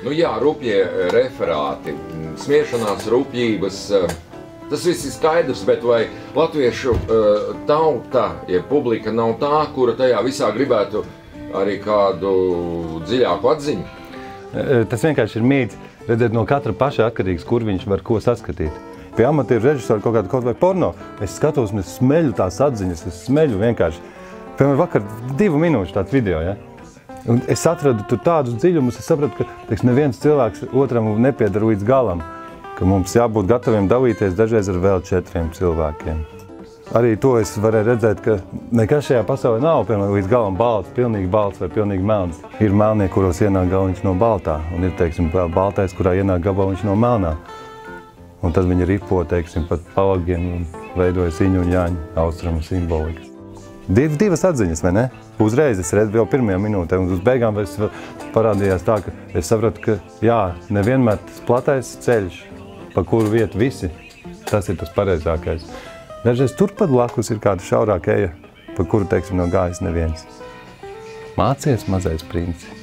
Nu jā, rupjie referāti, smiešanās, rupjības, tas viss ir skaidrs, bet vai latviešu tauta, ja publika nav tā, kura tajā visā gribētu arī kādu dziļāku atziņu? Tas vienkārši ir mīts, redzēt, no katra paša atkarīgs, kur viņš var ko saskatīt. Pie amatieru režisora kaut vai porno, es skatos, es smeļu tās atziņas, es smeļu vienkārši. Piemēram, vakar 2 minūšu tāds video, ja? Un es atradu tur tādus dziļumus, es sapratu, ka neviens cilvēks otram nepiedara līdz galam, ka mums jābūt gataviem dalīties dažreiz ar vēl 4 cilvēkiem. Arī to es varēju redzēt, ka nekas šajā pasaulē nav, piemēram, līdz galam balts, pilnīgi balts vai pilnīgi melns. Ir melnie, kuros ienāk gabaliņš no baltā, un ir, teiksim, baltais, kurā ienāk gabaliņš no melnā. Un tad viņi ripo, teiksim, pat palagiem un veidoja Siņu un Jāņu austrumu simbolikas. Divas atziņas, vai ne? Uzreiz es redzu jau pirmajā minūtē, un uz beigām parādījās tā, ka es sapratu, ka jā, nevienmēr tas platais ceļš, pa kuru vietu visi, tas ir tas pareizākais. Dažreiz turpat blakus ir kāda šaurāka eja, pa kuru, teiksim, nav gājis neviens. Mācies, mazais princis.